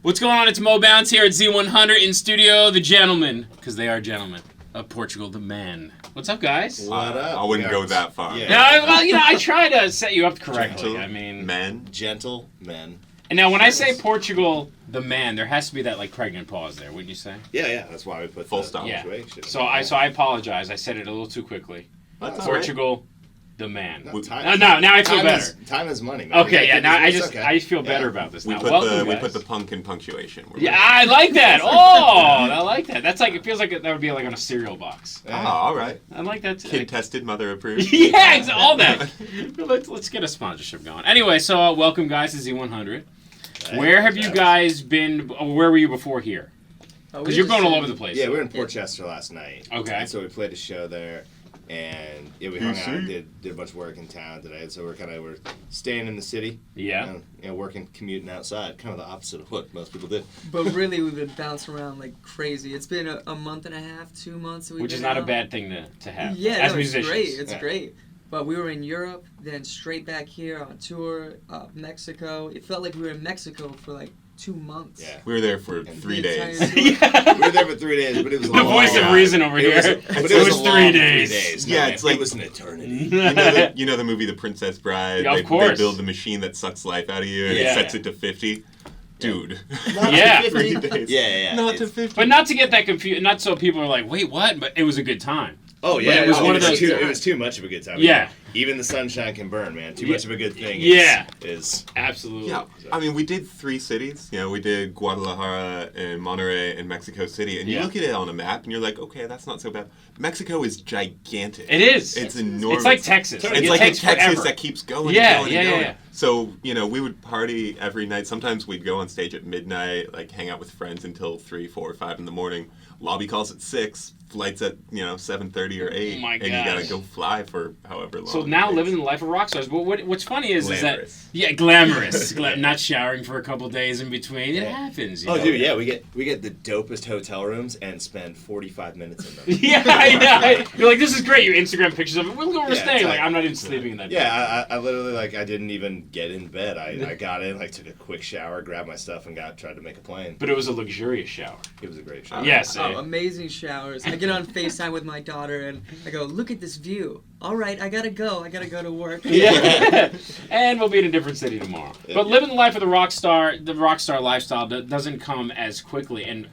What's going on? It's Mo Bounce here at Z100 in studio. The gentlemen, because they are gentlemen, of Portugal, the man. What's up, guys? What up? I wouldn't go that far. Yeah. No, I try to set you up correctly. Gentle men. And now, when I say Portugal, the man, there has to be that pregnant pause there, wouldn't you say? Yeah. That's why we put full stop. Yeah. So I apologize. I said it a little too quickly. Portugal. The man. Now I feel better. Time is money, man. Okay, yeah. Now I feel better about this. We now, we put the punk in punctuation. I like that. Oh, I like that. That's it feels like that would be on a cereal box. Oh, all right. I like that too. Kid tested, mother approved. Yeah, all that. Let's get a sponsorship going. Anyway, so welcome guys to Z100. Where have you guys been? Where were you before here? Because you're going all over the place. Yeah, we were in Portchester last night. Okay. And so we played a show there. And we hung out and did a bunch of work in town today. So we're staying in the city. Yeah. Working, commuting outside. Kind of the opposite of what most people did. But really, we've been bouncing around like crazy. It's been a month and a half, 2 months. Which is not a bad thing to have. Yeah, as musicians. It's great. It's great. But we were in Europe, then straight back here on tour, Mexico. It felt like we were in Mexico for 2 months. Yeah. We were there for 3 days. We were there for 3 days, but it was the voice of reason over here. It was 3 days. Yeah, it's like it was an eternity. You know the movie The Princess Bride? Yeah, of course. They build the machine that sucks life out of you and it sets it to 50. Dude. Yeah. 3 days. Yeah. Not to 50. But not to get that confused, not so people are like, wait, what? But it was a good time. Oh, yeah. It was one of those. It was too much of a good time. Yeah. Even the sunshine can burn, man. Too much of a good thing is... Absolutely. Yeah. I mean, we did 3 cities. We did Guadalajara and Monterrey and Mexico City. And you look at it on a map and you're like, okay, that's not so bad. Mexico is gigantic. It is. It's enormous. It's like Texas. It's like Texas forever. That keeps going and going and going. Yeah. So, we would party every night. Sometimes we'd go on stage at midnight, hang out with friends until 3, 4, 5 in the morning. Lobby calls at 6. Flights at 7:30 or 8, oh my gosh. And you gotta go fly for however long. So now living the life of rock stars. But what's funny is glamorous. that glamorous. Not showering for a couple days in between. It happens. You know? Dude, yeah, we get the dopest hotel rooms and spend 45 minutes in them. Yeah, I know. You're like, this is great. You Instagram pictures of it. We're going to stay. I'm not even sleeping in that. Yeah, I literally I didn't even get in bed. I got in, took a quick shower, grabbed my stuff, and tried to make a plane. But it was a luxurious shower. It was a great shower. Yes. Amazing showers. I get on FaceTime with my daughter and I go, look at this view. All right, I gotta go to work. Yeah. And we'll be in a different city tomorrow. But living the life of the rock star lifestyle doesn't come as quickly. And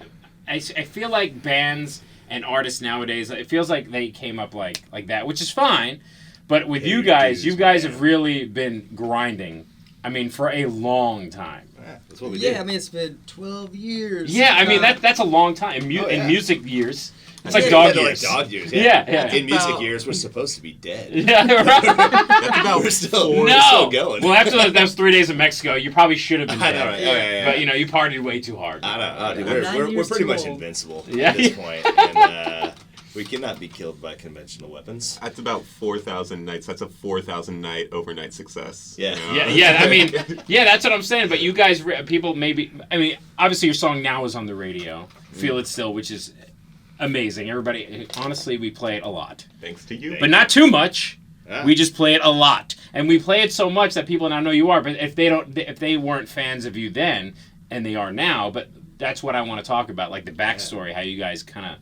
I feel like bands and artists nowadays, it feels like they came up like that, which is fine. But with you guys have really been grinding. I mean, for a long time. Yeah, that's what we do. Yeah, I mean, it's been 12 years. Yeah, I mean, that's a long time. In music years. It's like dog years. Dog years, yeah. In music years, we're supposed to be dead. Yeah, right. That's about we're still going. Well, after those 3 days in Mexico, you probably should have been dead. I know, right? But, you partied way too hard. I know. We're pretty much invincible at this point. And we cannot be killed by conventional weapons. That's about 4,000 nights. That's a 4,000 night overnight success. Yeah. Yeah, I mean, that's what I'm saying. But you guys, people obviously your song now is on the radio. Feel It Still, which is amazing. Everybody, honestly, we play it a lot. Thanks to you. But not too much. Yeah. We just play it a lot. And we play it so much that people now know you are. But if they weren't fans of you then, and they are now, but that's what I want to talk about, the backstory, how you guys kind of,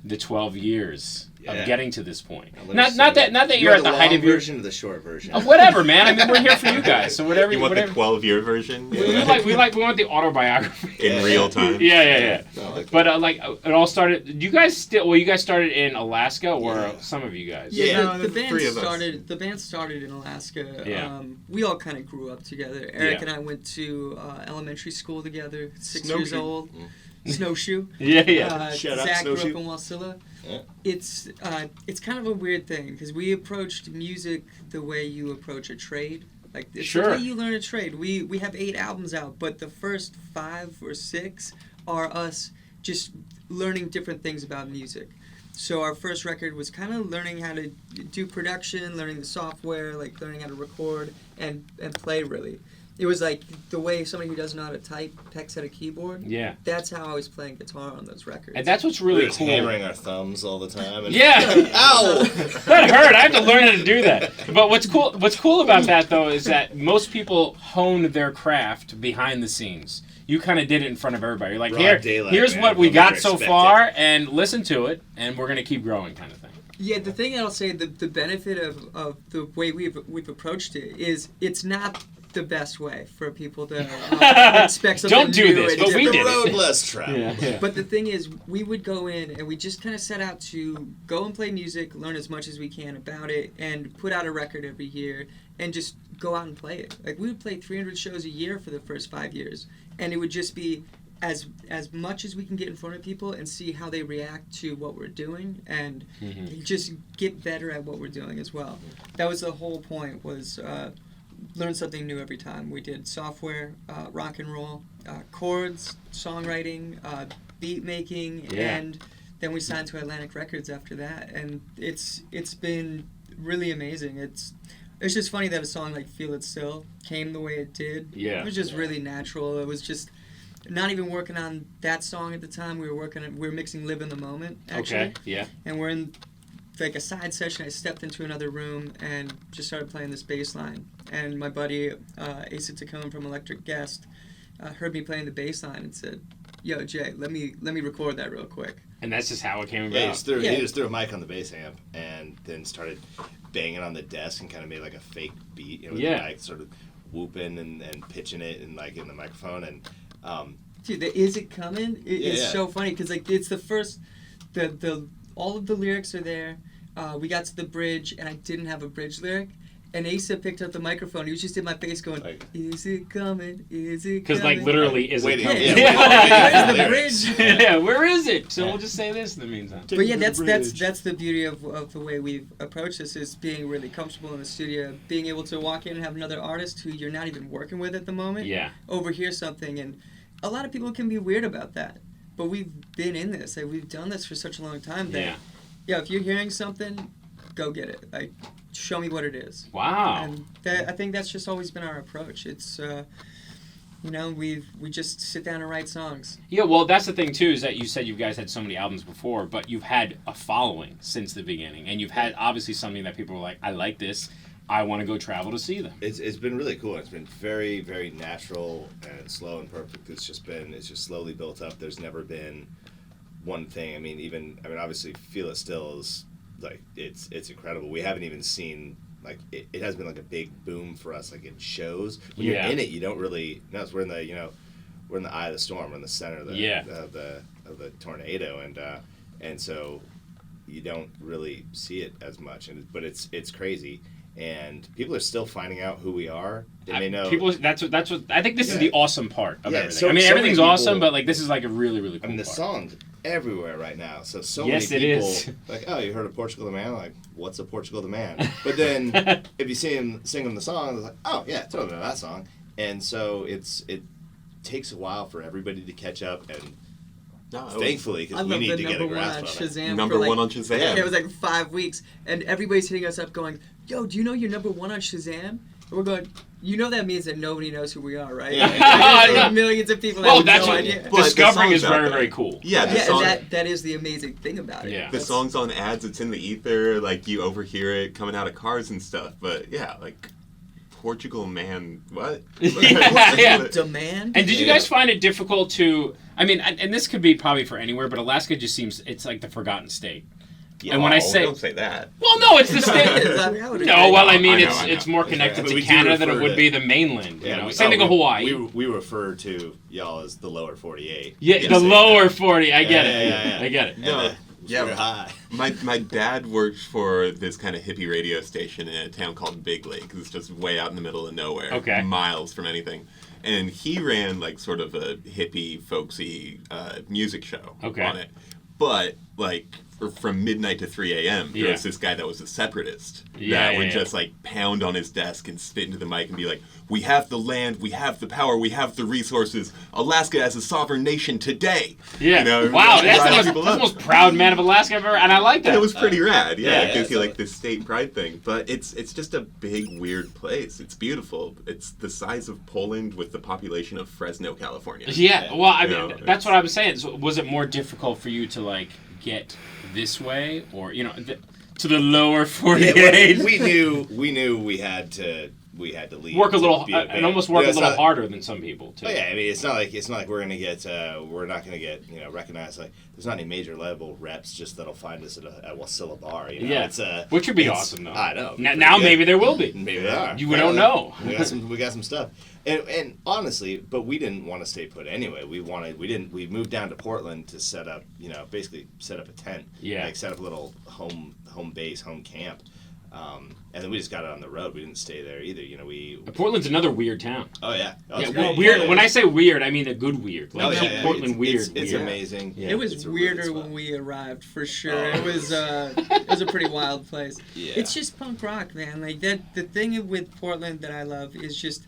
the 12 years of getting to this point. Not that you're at the height of your version or the short version. Whatever, man. I mean, we're here for you guys. So whatever you want the 12-year version. We want the autobiography in real time. Yeah. But it all started. You guys started in Alaska, or some of you guys? Yeah, the band started in Alaska. Yeah. We all kind of grew up together. Eric and I went to elementary school together. 6 years old. Snowshoe. Yeah. Shout out Zach Snowshoe. grew up in Wasilla. Yeah. It's kind of a weird thing because we approached music the way you approach a trade. It's the way you learn a trade. We have 8 albums out, but the first 5 or 6 are us just learning different things about music. So our first record was kind of learning how to do production, learning the software, learning how to record and play really. It was like the way somebody who doesn't know how to type pecks at a keyboard. Yeah. That's how I was playing guitar on those records. And that's what's really cool. Hammering our thumbs all the time. And Ow! That hurt. I have to learn how to do that. But what's cool about that, though, is that most people hone their craft behind the scenes. you kind of did it in front of everybody. You're like, Broad daylight, here's man. what we Don't got ever so expect far, it. and listen to it, and we're gonna keep growing, kind of thing. Yeah, the thing I'll say, the benefit of the way we've approached it is it's not the best way for people to expect something Don't do new this, and but we different. did The road it. less traveled. Yeah. But the thing is, we would go in and we just kind of set out to go and play music, learn as much as we can about it, and put out a record every year, and just go out and play it. Like, we would play 300 shows a year for the first 5 years, and it would just be as much as we can get in front of people and see how they react to what we're doing, and just get better at what we're doing as well. That was the whole point, was learn something new every time. We did software, rock and roll, chords, songwriting, beat making, and then we signed to Atlantic Records after that, and it's been really amazing. It's just funny that a song like Feel It Still came the way it did. Yeah. It was just really natural. It was just not even working on that song at the time. We were mixing Live in the Moment, actually. Okay. Yeah. And we're in like a side session. I stepped into another room and just started playing this bass line. And my buddy, Asa Tacone from Electric Guest, heard me playing the bass line and said, "Yo, Jay, let me record that real quick." And that's just how it came about. Yeah, he just threw a mic on the bass amp and then started banging on the desk and kind of made like a fake beat, with the mic, sort of whooping and pitching it and like in the microphone and. Dude, the "Is It Coming" is so funny because like it's the first, the all of the lyrics are there. We got to the bridge and I didn't have a bridge lyric, and Asa picked up the microphone. He was just in my face going, like, "Is it coming? Is it coming?" Because like literally, is it coming? Where's the bridge? Yeah, where is it? So we'll just say this in the meantime. But yeah, that's the beauty of the way we've approached this, is being really comfortable in the studio, being able to walk in and have another artist who you're not even working with at the moment overhear something. And a lot of people can be weird about that, but we've been in this, like, we've done this for such a long time that if you're hearing something, go get it. Like, show me what it is. Wow. And I think that's just always been our approach. It's we just sit down and write songs. Yeah, well, that's the thing too, is that you said you guys had so many albums before, but you've had a following since the beginning, and you've had obviously something that people are like, I like this, I want to go travel to see them. It's been really cool. It's been very, very natural and slow and perfect. It's just slowly built up. There's never been one thing. I mean, obviously, Feel It Still is like it's incredible. We haven't even seen like it has been like a big boom for us. Like in shows, when you're in it, you don't really notice. We're in the eye of the storm. We're in the center of the tornado, and so you don't really see it as much. But it's crazy. And people are still finding out who we are. And they know people. That's what I think. This is the awesome part of everything. So, everything's many awesome, people, but like this is like a really, really cool. I mean, the part. song's everywhere right now. So many Yes, people it is. like, oh, you heard of Portugal the Man? Like, what's a Portugal the Man? But then if you see him singing the song, it's like, oh yeah, totally know that song. And so it takes a while for everybody to catch up and. Thankfully, because we need to get a grasp of it. Number one on Shazam. Yeah, it was like 5 weeks, and everybody's hitting us up going, "Yo, do you know you're number one on Shazam?" And we're going, "You know that means that nobody knows who we are, right?" Yeah. Like, millions of people Well, have that's no what idea. discovering is very, very cool. Yeah, and that is the amazing thing about it. Yeah. The song's on ads, it's in the ether, like you overhear it coming out of cars and stuff. But yeah, like Portugal Man, what? Demand. And did you guys find it difficult to? I mean, and this could be probably for anywhere, but Alaska just seems it's like the forgotten state. Yeah, and when I say, don't say that. Well, no, it's the state. No, well, I mean, I know. it's more connected But to we do Canada than it refer would to- be the mainland. Yeah, Same thing with Hawaii. We refer to y'all as the lower 48. Yeah, the lower 40. I get it. Yeah. I get it. No. We're high. My dad worked for this kind of hippie radio station in a town called Big Lake. It's just way out in the middle of nowhere, miles from anything. And he ran like sort of a hippie, folksy music show on it. But like from midnight to 3 a.m. there was this guy that was a separatist that would just like pound on his desk and spit into the mic and be like, "We have the land, we have the power, we have the resources. Alaska as a sovereign nation today." Yeah. You know, Wow, that's rile the most proud man of Alaska I've ever, and I like that. It was pretty rad. Yeah, it gives you so- like this state pride thing. But it's just a big, weird place. It's beautiful. It's the size of Poland with the population of Fresno, California. Yeah, well, I mean, You know, that's what I was saying. So was it more difficult for you to like get this way, or to the lower 48? We knew we had to we had to leave. Work a little, and almost work a little harder than some people too. Oh yeah, I mean it's not like we're gonna get recognized. Like there's not any major level reps just that'll find us at Wasilla Bar. You know? Yeah, it's, which would be awesome though. I know. Now maybe there will be. Maybe there are. You don't know. We got some stuff, and honestly, but we didn't want to stay put anyway. We moved down to Portland to set up, basically set up a tent. Yeah. Like set up a little home base, home camp. And then we just got it on the road. We didn't stay there either. Portland's another weird town. Oh yeah. Weird. Yeah. When I say weird, I mean a good weird. Like Portland weird. It's amazing. Yeah. It was weirder when we arrived, for sure. Oh. It was a pretty wild place. Yeah. It's just punk rock, man. Like that. The thing with Portland that I love is just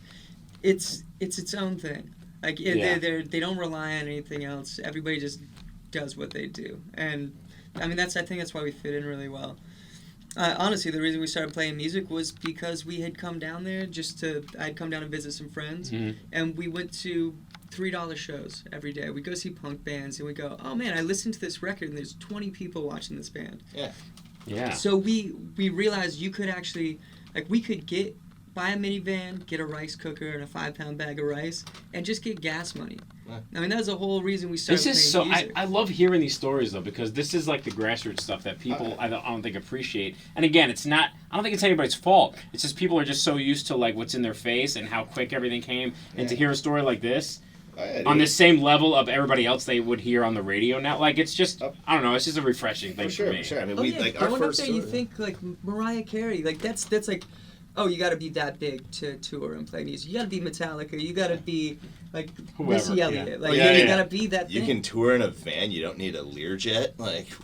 it's its own thing. Like they don't rely on anything else. Everybody just does what they do, and I mean I think that's why we fit in really well. Honestly, the reason we started playing music was because we had come down there I'd come down and visit some friends, and we went to $3 shows every day. We go see punk bands, and we go, oh man, I listened to this record, and there's 20 people watching this band. Yeah. Yeah. So we realized you could actually, we could buy a minivan, get a rice cooker and a 5-pound bag of rice, and just get gas money. Yeah. I mean, that's the whole reason we started playing music. I love hearing these stories, though, because this is like the grassroots stuff that people, I don't think, appreciate. And again, I don't think it's anybody's fault. It's just people are just so used to, what's in their face and how quick everything came. And to hear a story like this, on the same level of everybody else they would hear on the radio now, it's just, I don't know, it's just a refreshing thing for me. For sure. I mean, our first tour, you think, Mariah Carey, that's like, oh, you got to be that big to tour and play music. You got to be Metallica. You got to be Missy Elliott. You got to be that. You can tour in a van. You don't need a Learjet.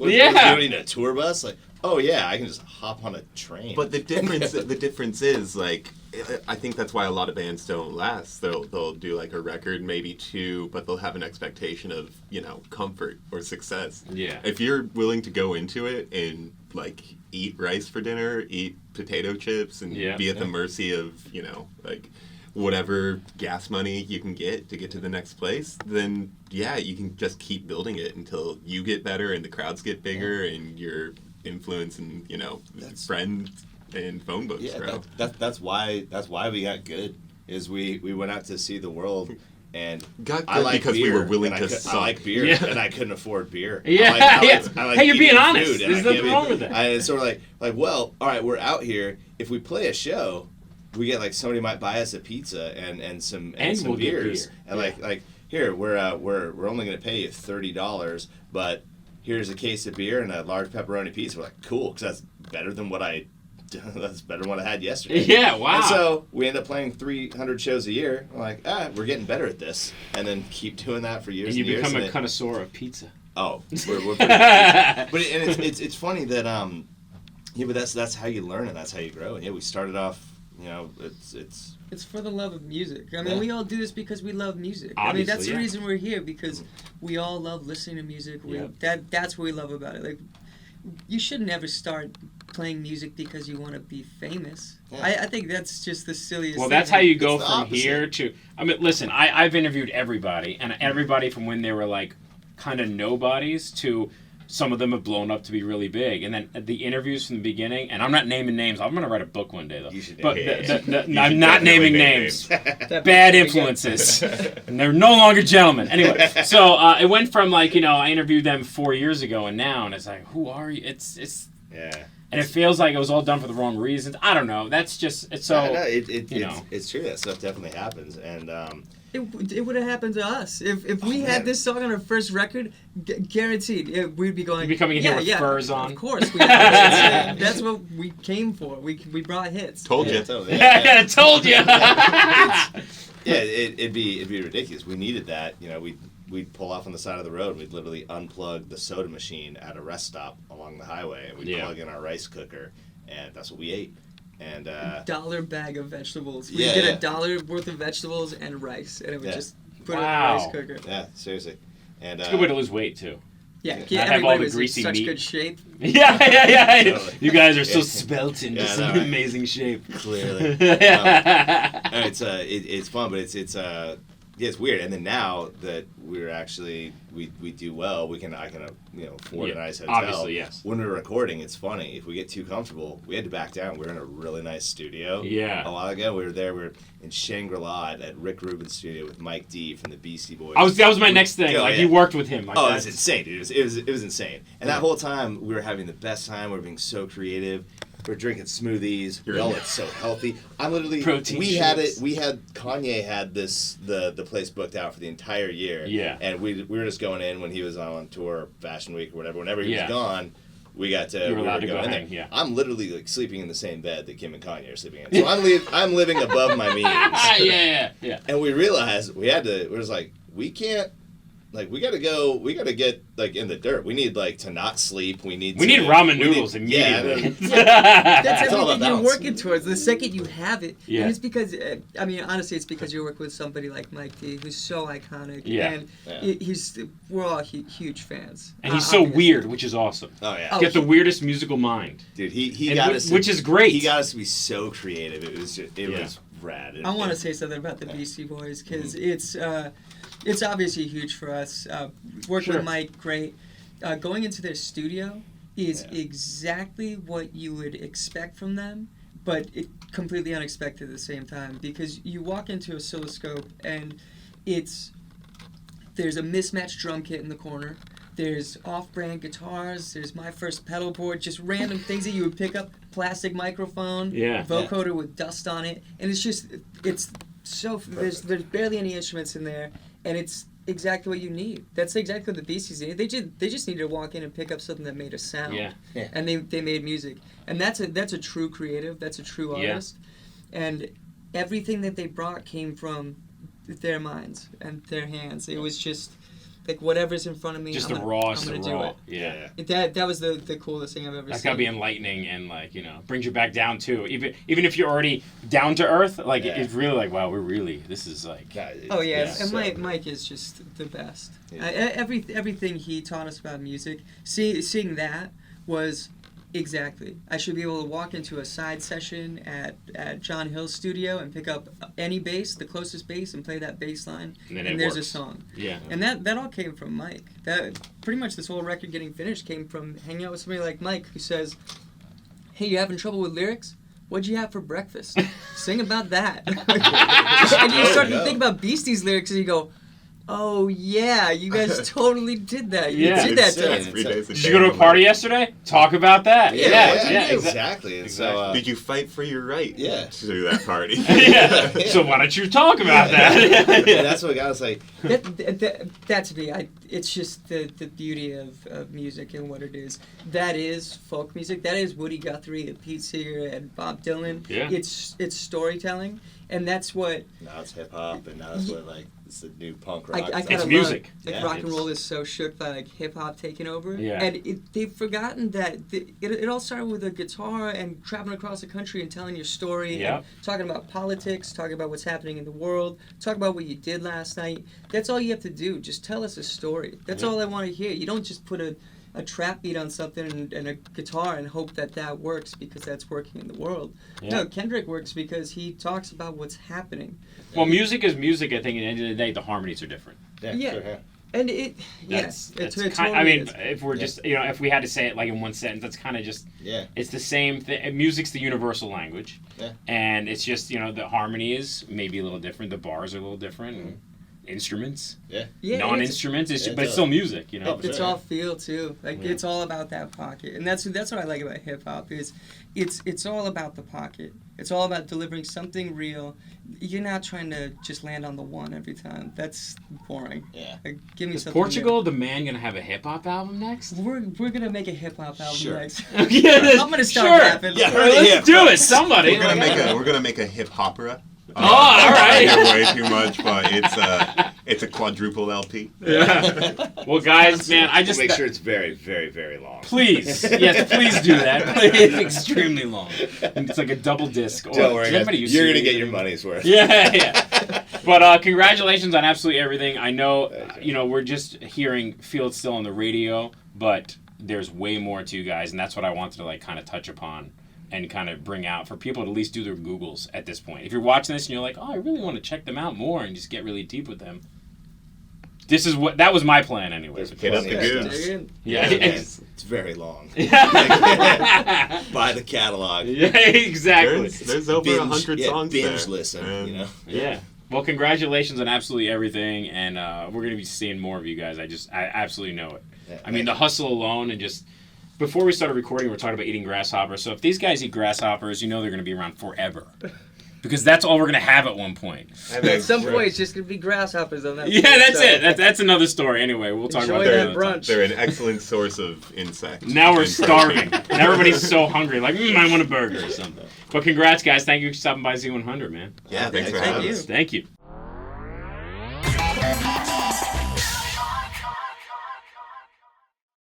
You don't need a tour bus. Oh yeah, I can just hop on a train. But the difference is I think that's why a lot of bands don't last. They'll do a record, maybe two, but they'll have an expectation of comfort or success. Yeah. If you're willing to go into it and eat rice for dinner, eat potato chips, and be at the mercy of whatever gas money you can get to the next place, then you can just keep building it until you get better and the crowds get bigger and your influence and friends and phone books grow. That's why we got good. Is we went out to see the world. And got good because beer, we were willing to suck. I like beer, and I couldn't afford beer. Yeah, I like hey, you're being honest. Food, There's nothing wrong with that. It's sort of well, all right, we're out here. If we play a show, we get somebody might buy us a pizza and some we'll beers, get beer. And here we're only going to pay you $30, but here's a case of beer and a large pepperoni pizza. We're cool, because that's better than what I had yesterday. Yeah, wow. And so we end up playing 300 shows a year. We're we're getting better at this, and then keep doing that for years. And you years, become a connoisseur of pizza. Oh, we're pretty but it's funny that but that's how you learn and that's how you grow. And we started off. It's for the love of music. I mean, we all do this because we love music. Obviously, I mean, that's the reason we're here, because we all love listening to music. That's what we love about it. You should never start playing music because you want to be famous. Yeah. I think that's just the silliest thing. Well, that's how you go from here to... I mean, listen, I've interviewed everybody, and everybody from when they were, kind of nobodies to... Some of them have blown up to be really big. And then the interviews from the beginning, and I'm not naming names. I'm going to write a book one day, though. You should. But I'm not naming names. Bad influences. And they're no longer gentlemen. Anyway, so it went from, I interviewed them 4 years ago, and now, and it's who are you? It's Yeah. And it feels like it was all done for the wrong reasons. I don't know. That's just... It's so... It's true. That stuff definitely happens. And... It would have happened to us if we had this song on our first record. Guaranteed, we'd be going. You'd be coming in here with furs on. Of course, that's what we came for. We brought hits. Told you. Yeah, told you. It'd be ridiculous. We needed that. We'd pull off on the side of the road. And we'd literally unplug the soda machine at a rest stop along the highway, and we'd plug in our rice cooker, and that's what we ate. And $1 bag of vegetables. We did $1 worth of vegetables and rice, and it would just put it in the rice cooker. Yeah, seriously. And it's a good way to lose weight too. Yeah, have all the was greasy in such meat. Good shape. Yeah. You guys are so svelte and just in amazing shape. Clearly. It's fun, but Yeah, it's weird. And then now that we're actually we do well, I can afford a nice hotel. Obviously, yes. When we're recording, it's funny. If we get too comfortable, we had to back down. We were in a really nice studio. Yeah. A while ago, we were in Shangri-La at Rick Rubin's studio with Mike D from the Beastie Boys. That was my next thing. You worked with him. It was insane, dude. It was insane. And that whole time, we were having the best time. We were being so creative. We're drinking smoothies. It's so healthy. I'm literally protein. Kanye had the place booked out for the entire year. Yeah. And we were just going in when he was on tour, Fashion Week or whatever. Whenever he was gone, we got to. You were allowed to go in hang. there. Yeah. I'm literally like sleeping in the same bed that Kim and Kanye are sleeping in. So I'm living above my means. Yeah. And we realized we was like, we can't. Like we gotta get like in the dirt. We need like to not sleep. We need ramen noodles immediately. That's everything you're working towards. The second you have it, and it's because honestly, it's because you work with somebody like Mike D, who's so iconic. Yeah, and we're all huge fans. And he's so weird, which is awesome. Oh yeah, he's got the weirdest musical mind, dude. He got us, which is great. He got us to be so creative. It was rad. I want to say something about the Beastie Boys because it's obviously huge for us. Working with Mike, great. Going into their studio is exactly what you would expect from them, but completely unexpected at the same time because you walk into a oscilloscope and there's a mismatched drum kit in the corner. There's off-brand guitars. There's my first pedal board. Just random things that you would pick up. Plastic microphone. Vocoder with dust on it, and it's so there's barely any instruments in there. And it's exactly what you need. That's exactly what the Beasties need. They just needed to walk in and pick up something that made a sound. Yeah. And they made music. And that's a true creative. That's a true artist. And everything that they brought came from their minds and their hands. It was just like whatever's in front of me. Just I'm the gonna rawest do of raw. it. Yeah. That was the coolest thing I've ever seen. That's gotta be enlightening and brings you back down too. Even if you're already down to earth, it's really like wow, this is like. Oh yeah, and Mike is just the best. Yeah. Everything he taught us about music, seeing that was. Exactly. I should be able to walk into a side session at John Hill's studio and pick up any bass, the closest bass, and play that bass line, and there's a song. Yeah. And that all came from Mike. That pretty much this whole record getting finished came from hanging out with somebody like Mike who says, "Hey, you having trouble with lyrics? What'd you have for breakfast? Sing about that." And you start to think about Beastie's lyrics and you go, oh yeah, you guys totally did that. You did that to us. Did you go to a party yesterday? Talk about that. Yeah, exactly. And so, did you fight for your right? To that party? So why don't you talk about that? That's what got us like. That's me. It's just the beauty of music and what it is. That is folk music. That is Woody Guthrie and Pete Seeger and Bob Dylan. Yeah. It's storytelling, and that's what. Now it's hip hop, and now it's what it's the new punk rock. It's music. Rock and roll is so shook by hip hop taking over. Yeah. And they've forgotten that it all started with a guitar and traveling across the country and telling your story. And talking about politics, talking about what's happening in the world, talk about what you did last night. That's all you have to do. Just tell us a story. That's all I want to hear. You don't just put a trap beat on something and a guitar and hope that works because that's working in the world. Yeah. No, Kendrick works because he talks about what's happening. Well, music is music. I think at the end of the day, the harmonies are different. Yeah. Sure, yeah. And if we're just if we had to say it like in one sentence, that's kind of just it's the same thing. Music's the universal language, and it's just the harmony is maybe a little different. The bars are a little different. And instruments, non-instruments, but it's still music. It's all feel too. It's all about that pocket, and that's what I like about hip hop is it's all about the pocket. It's all about delivering something real. You're not trying to just land on the one every time. That's boring. Yeah. Give me is something. Portugal, the man, gonna have a hip hop album next? We're gonna make a hip hop album next. I'm gonna start rapping. Yeah, let's do it. Somebody. We're gonna make a hip opera. All right. Way too much, but it's a quadruple LP. Yeah. Well, guys, man, I just make sure it's very, very, very long. Please, yes, please do that. It's extremely long. And it's like a double disc. Don't worry, you're gonna get your money's worth. Yeah. But congratulations on absolutely everything. I know, we're just hearing "Feel It Still" on the radio, but there's way more to you guys, and that's what I wanted to kind of touch upon and kind of bring out for people to at least do their Googles at this point. If you're watching this and you're like, oh, I really want to check them out more and just get really deep with them. That was my plan anyway. Hit up the goose. Yeah, it's very long. Buy the catalog. Yeah, exactly. There's over 100 songs binge there. Listen, you know. Yeah. Well, congratulations on absolutely everything, and we're going to be seeing more of you guys. I absolutely know it. Yeah, I mean, the hustle alone, and just before we started recording, we were talking about eating grasshoppers. So if these guys eat grasshoppers, you know they're going to be around forever. Because that's all we're going to have at one point. At some point, it's just going to be grasshoppers on that. Yeah, that's it. That's another story. Anyway, we'll talk about that another time. They're an excellent source of insects. Now we're starving. Now everybody's so hungry. Like, I want a burger or something. But congrats, guys. Thank you for stopping by Z100, man. Yeah, thanks for having us. Thank you.